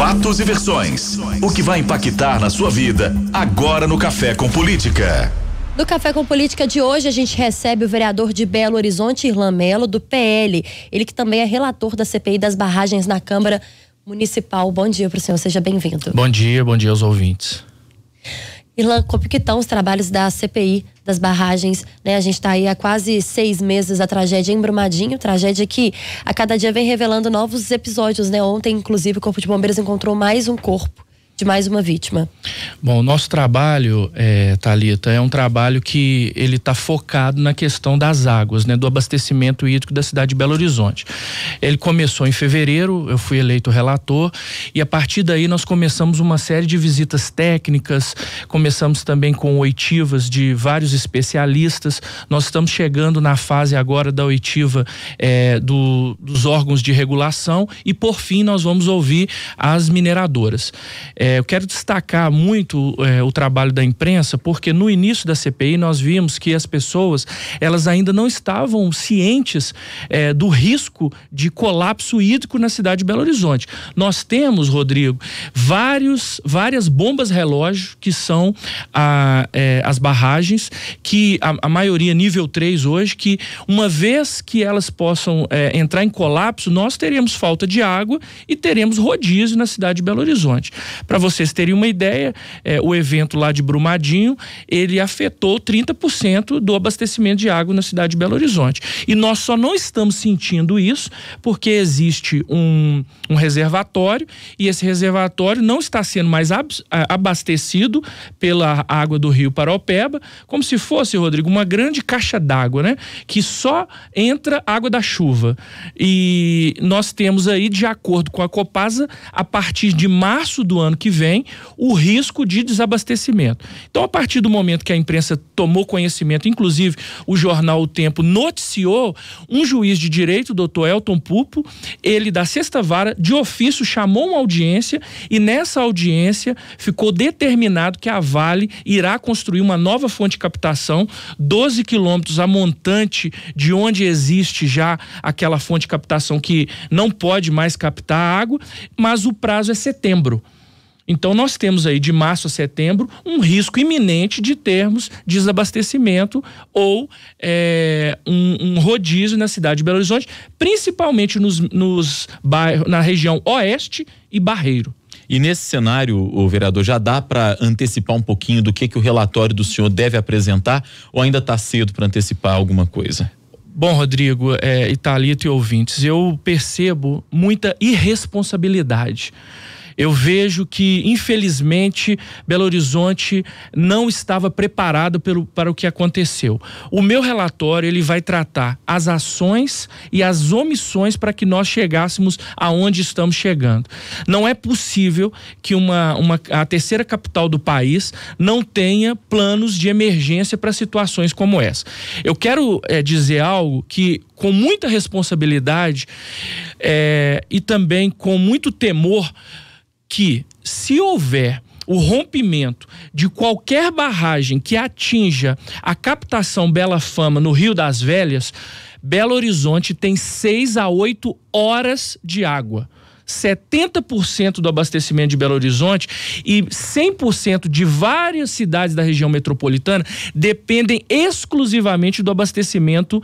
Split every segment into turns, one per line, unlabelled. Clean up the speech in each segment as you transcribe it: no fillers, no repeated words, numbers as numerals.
fatos e versões. O que vai impactar na sua vida agora no Café com Política.
No Café com Política de hoje, a gente recebe o vereador de Belo Horizonte, Irlan Melo, do PL. Ele que também é relator da CPI das barragens na Câmara Municipal. Bom dia para o senhor, seja bem-vindo.
Bom dia aos ouvintes.
Irlan, como que estão os trabalhos da CPI das barragens, né? A gente está aí há quase 6 meses da tragédia em Brumadinho, tragédia que a cada dia vem revelando novos episódios, né? Ontem, inclusive, o Corpo de Bombeiros encontrou mais um corpo de mais uma vítima.
Bom, o nosso trabalho, Thalita, é um trabalho que ele está focado na questão das águas, né? Do abastecimento hídrico da cidade de Belo Horizonte. Ele começou em fevereiro, eu fui eleito relator e a partir daí nós começamos uma série de visitas técnicas, começamos também com oitivas de vários especialistas. Nós estamos chegando na fase agora da oitiva dos órgãos de regulação e por fim nós vamos ouvir as mineradoras. Eu quero destacar muito o trabalho da imprensa, porque no início da CPI nós vimos que as pessoas, elas ainda não estavam cientes do risco de colapso hídrico na cidade de Belo Horizonte. Nós temos, Rodrigo, várias bombas relógio, que são as barragens, que a maioria nível 3 hoje, que uma vez que elas possam entrar em colapso, nós teremos falta de água e teremos rodízio na cidade de Belo Horizonte. Para vocês terem uma ideia, o evento lá de Brumadinho, ele afetou 30% do abastecimento de água na cidade de Belo Horizonte. E nós só não estamos sentindo isso porque existe um reservatório e esse reservatório não está sendo mais abastecido pela água do rio Paraopeba, como se fosse, Rodrigo, uma grande caixa d'água, né? Que só entra água da chuva. E nós temos aí, de acordo com a Copasa, a partir de março do ano que vem, o risco de desabastecimento. Então, a partir do momento que a imprensa tomou conhecimento, inclusive o jornal O Tempo noticiou, um juiz de direito, o doutor Elton Pupo, ele da 6ª Vara, de ofício, chamou uma audiência e nessa audiência ficou determinado que a Vale irá construir uma nova fonte de captação, 12 quilômetros a montante de onde existe já aquela fonte de captação que não pode mais captar água, mas o prazo é setembro. Então nós temos aí de março a setembro um risco iminente de termos desabastecimento ou um rodízio na cidade de Belo Horizonte, principalmente nos bairros, na região oeste e Barreiro.
E nesse cenário, o vereador, já dá para antecipar um pouquinho do que o relatório do senhor deve apresentar ou ainda está cedo para antecipar alguma coisa?
Bom, Rodrigo, Thalita e ouvintes, eu percebo muita irresponsabilidade. Eu vejo que, infelizmente, Belo Horizonte não estava preparado para o que aconteceu. O meu relatório, ele vai tratar as ações e as omissões para que nós chegássemos aonde estamos chegando. Não é possível que a terceira capital do país não tenha planos de emergência para situações como essa. Eu quero dizer algo que, com muita responsabilidade e também com muito temor, que se houver o rompimento de qualquer barragem que atinja a captação Bela Fama no Rio das Velhas, Belo Horizonte tem 6 a 8 horas de água. 70% do abastecimento de Belo Horizonte e 100% de várias cidades da região metropolitana dependem exclusivamente do abastecimento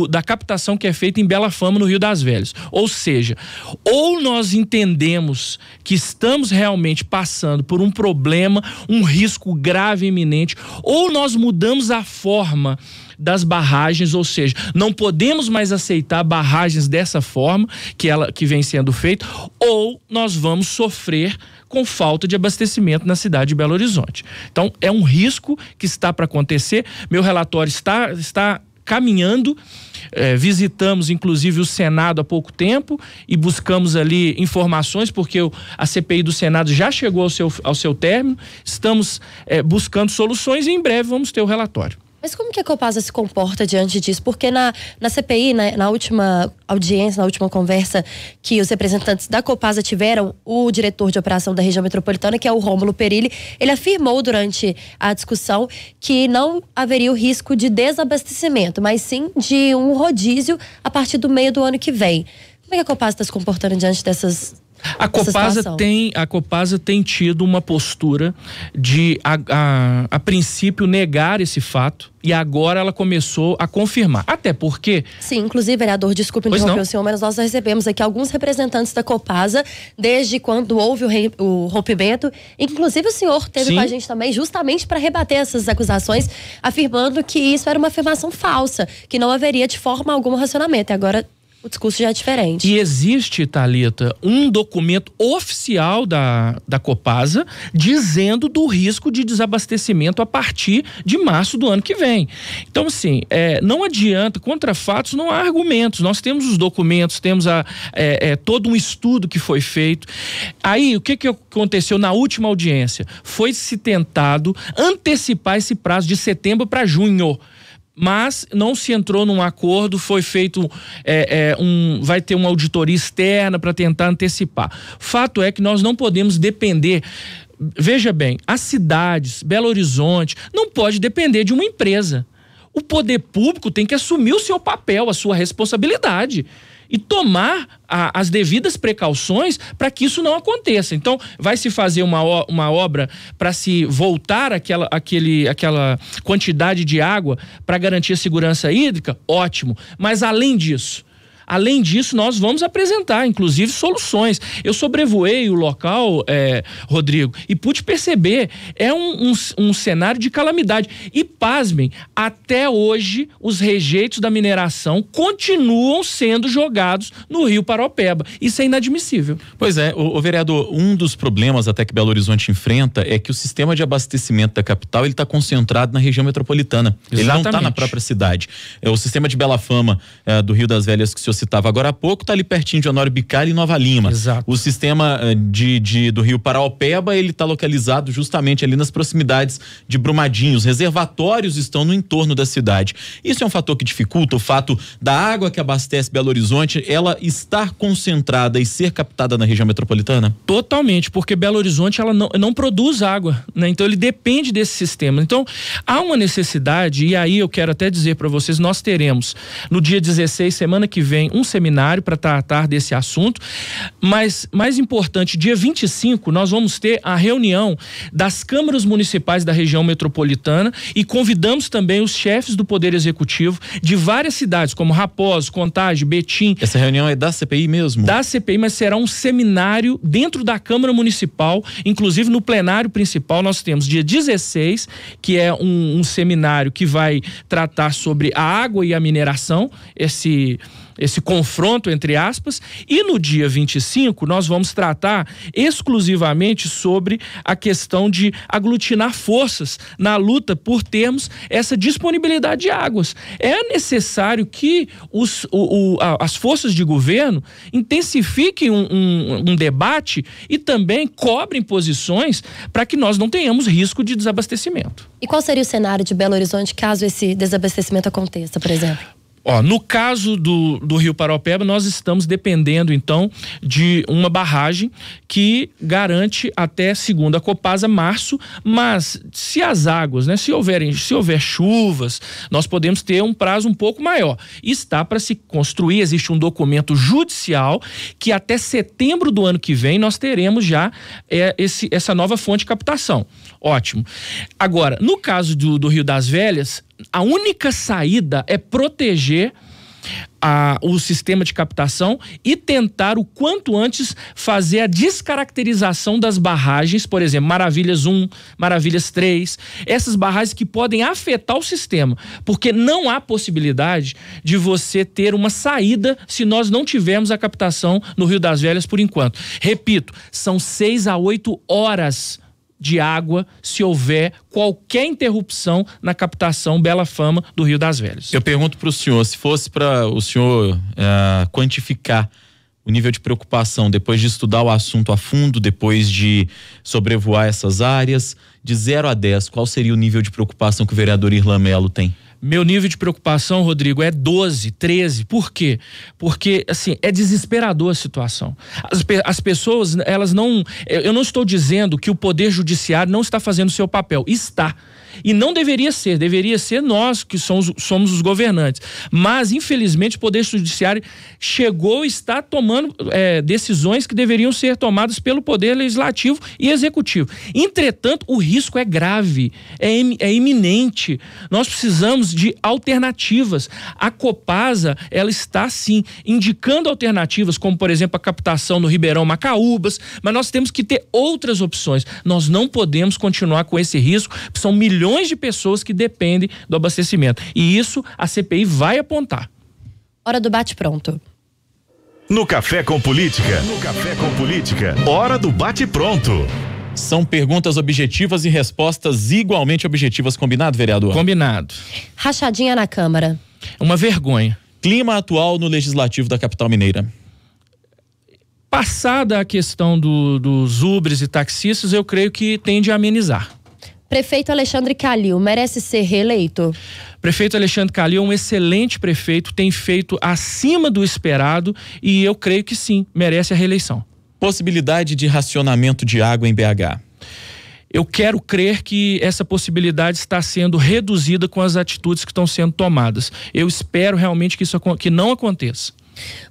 da captação que é feita em Bela Fama, no Rio das Velhas. Ou seja, ou nós entendemos que estamos realmente passando por um problema, um risco grave e iminente, ou nós mudamos a forma das barragens, ou seja, não podemos mais aceitar barragens dessa forma que vem sendo feito, ou nós vamos sofrer com falta de abastecimento na cidade de Belo Horizonte. Então, é um risco que está para acontecer. Meu relatório está caminhando. Visitamos inclusive o Senado há pouco tempo e buscamos ali informações, porque a CPI do Senado já chegou ao seu término. Estamos buscando soluções e em breve vamos ter o relatório.
Mas como que a Copasa se comporta diante disso? Porque na CPI, na última audiência, na última conversa que os representantes da Copasa tiveram, o diretor de operação da região metropolitana, que é o Rômulo Perilli, ele afirmou durante a discussão que não haveria o risco de desabastecimento, mas sim de um rodízio a partir do meio do ano que vem. Como é que a Copasa está se comportando diante dessas
A Copasa tem tido uma postura de a princípio negar esse fato, e agora ela começou a confirmar. Até porque...
Sim, inclusive, vereador, desculpe interromper o senhor, mas nós recebemos aqui alguns representantes da Copasa desde quando houve o rompimento. Inclusive, o senhor esteve com a gente também justamente para rebater essas acusações, afirmando que isso era uma afirmação falsa, que não haveria de forma alguma racionamento. E agora o discurso já é diferente. E
existe, Thalita, um documento oficial da Copasa dizendo do risco de desabastecimento a partir de março do ano que vem. Então, assim, não adianta, contra fatos não há argumentos. Nós temos os documentos, temos todo um estudo que foi feito. Aí, o que aconteceu na última audiência? Foi-se tentado antecipar esse prazo de setembro para junho. Mas não se entrou num acordo, foi feito vai ter uma auditoria externa para tentar antecipar. Fato é que nós não podemos depender. Veja bem, as cidades, Belo Horizonte, não pode depender de uma empresa. O poder público tem que assumir o seu papel, a sua responsabilidade e tomar as devidas precauções para que isso não aconteça. Então, vai se fazer uma obra para se voltar aquela quantidade de água para garantir a segurança hídrica? Ótimo. Mas além disso, nós vamos apresentar, inclusive, soluções. Eu sobrevoei o local, Rodrigo, e pude perceber, um cenário de calamidade. E, pasmem, até hoje, os rejeitos da mineração continuam sendo jogados no Rio Paraopeba. Isso é inadmissível.
Pois é, o vereador, um dos problemas até que Belo Horizonte enfrenta é que o sistema de abastecimento da capital, ele está concentrado na região metropolitana. Exatamente. Ele não está na própria cidade. O sistema de Bela Fama do Rio das Velhas, que o senhor citava agora há pouco, está ali pertinho de Honório Bicalho e Nova Lima.
Exato.
O sistema do Rio Paraopeba, ele está localizado justamente ali nas proximidades de Brumadinho. Os reservatórios estão no entorno da cidade. Isso é um fator que dificulta o fato da água que abastece Belo Horizonte, ela estar concentrada e ser captada na região metropolitana?
Totalmente, porque Belo Horizonte ela não produz água, né? Então ele depende desse sistema. Então há uma necessidade, e aí eu quero até dizer para vocês, nós teremos no dia 16, semana que vem, um seminário para tratar desse assunto, mas mais importante, dia 25 nós vamos ter a reunião das câmaras municipais da região metropolitana e convidamos também os chefes do Poder Executivo de várias cidades, como Raposo, Contagem, Betim.
Essa reunião é da CPI mesmo?
Da CPI, mas será um seminário dentro da Câmara Municipal, inclusive no plenário principal nós temos dia 16, que é um seminário que vai tratar sobre a água e a mineração, esse confronto, entre aspas, e no dia 25 nós vamos tratar exclusivamente sobre a questão de aglutinar forças na luta por termos essa disponibilidade de águas. É necessário que as forças de governo intensifiquem um debate e também cobrem posições para que nós não tenhamos risco de desabastecimento.
E qual seria o cenário de Belo Horizonte caso esse desabastecimento aconteça, por exemplo?
No caso do Rio Paraopeba, nós estamos dependendo, então, de uma barragem que garante até, segundo a Copasa, março, mas se as águas, né, se houver chuvas, nós podemos ter um prazo um pouco maior. Está para se construir, existe um documento judicial que até setembro do ano que vem nós teremos já essa nova fonte de captação. Ótimo. Agora, no caso do Rio das Velhas, a única saída é proteger o sistema de captação e tentar o quanto antes fazer a descaracterização das barragens, por exemplo, Maravilhas 1, Maravilhas 3, essas barragens que podem afetar o sistema, porque não há possibilidade de você ter uma saída se nós não tivermos a captação no Rio das Velhas por enquanto. Repito, são 6 a 8 horas de água se houver qualquer interrupção na captação Bela Fama do Rio das Velhas.
Eu pergunto para o senhor, se fosse para o senhor quantificar o nível de preocupação depois de estudar o assunto a fundo, depois de sobrevoar essas áreas, de 0 a 10, qual seria o nível de preocupação que o vereador Irlan Melo tem?
Meu nível de preocupação, Rodrigo, é 12, 13. Por quê? Porque, assim, é desesperador a situação. As pessoas, elas não... Eu não estou dizendo que o Poder Judiciário não está fazendo o seu papel. Está. e não deveria ser nós que somos os governantes. Mas, infelizmente, o Poder Judiciário chegou e está tomando decisões que deveriam ser tomadas pelo Poder Legislativo e Executivo. Entretanto, o risco é grave, é iminente. Nós precisamos de alternativas. A Copasa, ela está, sim, indicando alternativas, como, por exemplo, a captação no Ribeirão Macaúbas, mas nós temos que ter outras opções. Nós não podemos continuar com esse risco, são milhões de pessoas que dependem do abastecimento. E isso a CPI vai apontar.
Hora do bate-pronto.
No Café com Política. Hora do bate-pronto.
São perguntas objetivas e respostas igualmente objetivas. Combinado, vereador?
Combinado.
Rachadinha na Câmara.
Uma vergonha.
Clima atual no Legislativo da capital mineira.
Passada a questão dos Ubres e taxistas, eu creio que tende a amenizar.
Prefeito Alexandre Calil merece ser reeleito?
Prefeito Alexandre Calil é um excelente prefeito, tem feito acima do esperado e eu creio que sim, merece a reeleição.
Possibilidade de racionamento de água em BH.
Eu quero crer que essa possibilidade está sendo reduzida com as atitudes que estão sendo tomadas. Eu espero realmente que não aconteça.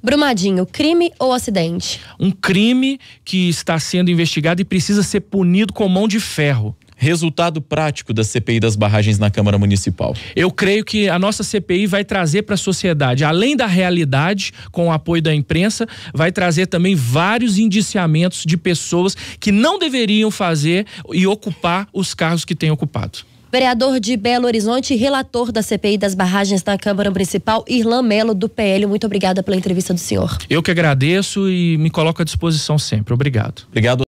Brumadinho, crime ou acidente?
Um crime que está sendo investigado e precisa ser punido com mão de ferro.
Resultado prático da CPI das barragens na Câmara Municipal.
Eu creio que a nossa CPI vai trazer para a sociedade, além da realidade, com o apoio da imprensa, vai trazer também vários indiciamentos de pessoas que não deveriam fazer e ocupar os cargos que têm ocupado.
Vereador de Belo Horizonte e relator da CPI das barragens na Câmara Municipal, Irlan Melo, do PL. Muito obrigada pela entrevista do senhor.
Eu que agradeço e me coloco à disposição sempre. Obrigado.
Obrigado.